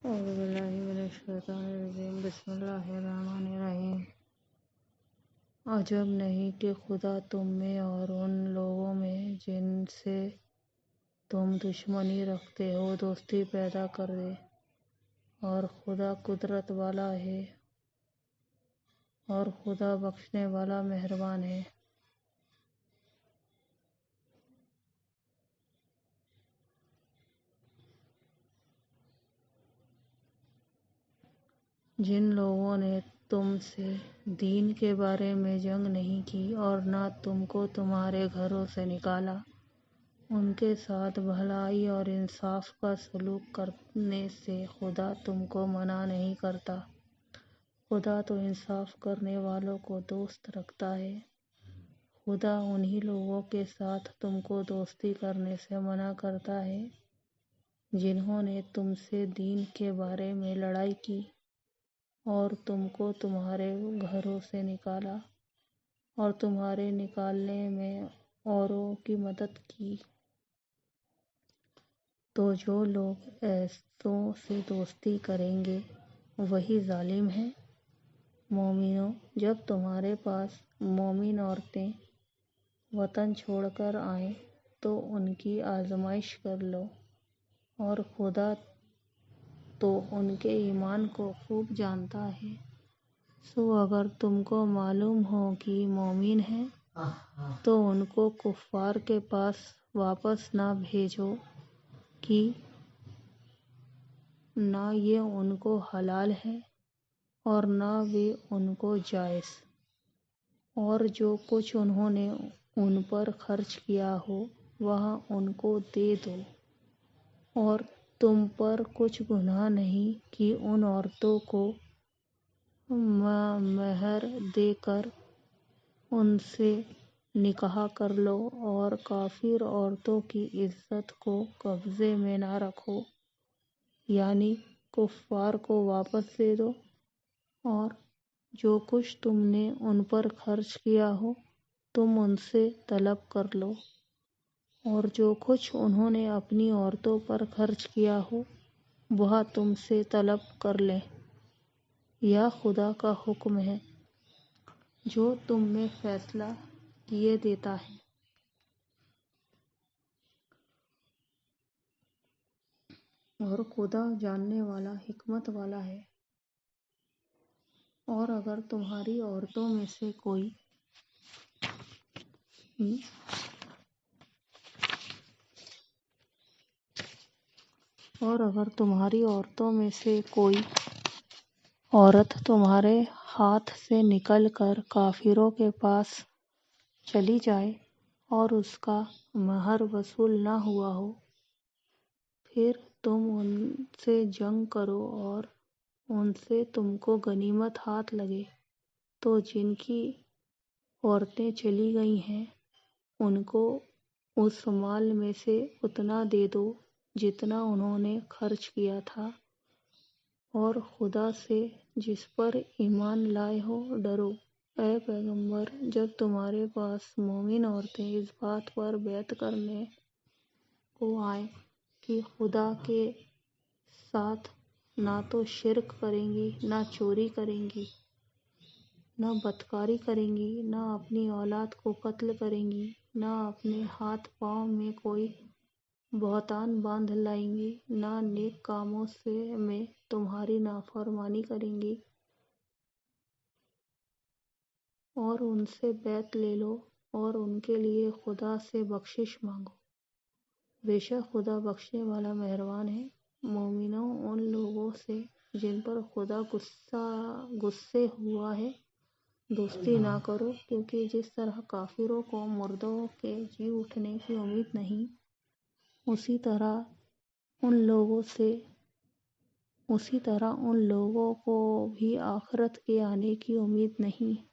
اعوذ باللہ من الشیطان الرجیم بسم اللہ الرحمن الرحیم۔ عجب نہیں کہ خدا تم میں اور ان لوگوں میں جن سے تم دشمنی رکھتے ہو دوستی پیدا کر دے، اور خدا قدرت والا ہے اور خدا بخشنے والا مہربان ہے۔ جن لوگوں نے تم سے دین کے بارے میں جنگ نہیں کی اور نہ تم کو تمہارے گھروں سے نکالا، ان کے ساتھ بھلائی اور انصاف کا سلوک کرنے سے خدا تم کو منع نہیں کرتا۔ خدا تو انصاف کرنے والوں کو دوست رکھتا ہے۔ خدا انہی لوگوں کے ساتھ تم کو دوستی کرنے سے منع کرتا ہے جنہوں نے تم سے دین کے بارے میں لڑائی کی اور تم کو تمہارے گھروں سے نکالا اور تمہارے نکالنے میں اوروں کی مدد کی۔ تو جو لوگ ایسوں سے دوستی کریں گے وہی ظالم ہیں۔ مومنو، جب تمہارے پاس مومن عورتیں وطن چھوڑ کر آئیں تو ان کی آزمائش کر لو، اور خدا تو ان کے ایمان کو خوب جانتا ہے۔ سو اگر تم کو معلوم ہو کہ مومن ہیں تو ان کو کفار کے پاس واپس نہ بھیجو کہ نہ یہ ان کو حلال ہے اور نہ بھی ان کو جائز، اور جو کچھ انہوں نے ان پر خرچ کیا ہو وہاں ان کو دے دو، اور تم پر کچھ گناہ نہیں کہ ان عورتوں کو مہر دے کر ان سے نکاح کر لو، اور کافر عورتوں کی عزت کو قبضے میں نہ رکھو، یعنی کفار کو واپس دے دو، اور جو کچھ تم نے ان پر خرچ کیا ہو تم ان سے طلب کر لو، اور جو کچھ انہوں نے اپنی عورتوں پر خرچ کیا ہو وہ تم سے طلب کر لیں۔ یہ خدا کا حکم ہے جو تم میں فیصلہ کیے دیتا ہے۔ اور خدا جاننے والا حکمت والا ہے۔ اور اگر تمہاری عورتوں میں سے کوئی عورت تمہارے ہاتھ سے نکل کر کافروں کے پاس چلی جائے اور اس کا مہر وصول نہ ہوا ہو، پھر تم ان سے جنگ کرو اور ان سے تم کو غنیمت ہاتھ لگے، تو جن کی عورتیں چلی گئی ہیں ان کو اس مال میں سے اتنا دے دو جتنا انہوں نے خرچ کیا تھا، اور خدا سے جس پر ایمان لائے ہو ڈرو۔ اے پیغمبر، جب تمہارے پاس مومن عورتیں اس بات پر بیعت کرنے کو آئیں کہ خدا کے ساتھ نہ تو شرک کریں گی، نہ چوری کریں گی، نہ بدکاری کریں گی، نہ اپنی اولاد کو قتل کریں گی، نہ اپنے ہاتھ پاؤں میں کوئی بہتان باندھ لائیں گی، نہ نیک کاموں میں تمہاری نافرمانی کریں گی، اور ان سے بیعت لے لو اور ان کے لیے خدا سے بخشش مانگو، بے شک خدا بخشنے والا مہربان ہے۔ مومنو، ان لوگوں سے جن پر خدا غصے ہوا ہے دوستی نہ کرو، کیونکہ جس طرح کافروں کو مردوں کے جی اٹھنے کی امید نہیں، اسی طرح ان لوگوں کو بھی آخرت کے آنے کی امید نہیں۔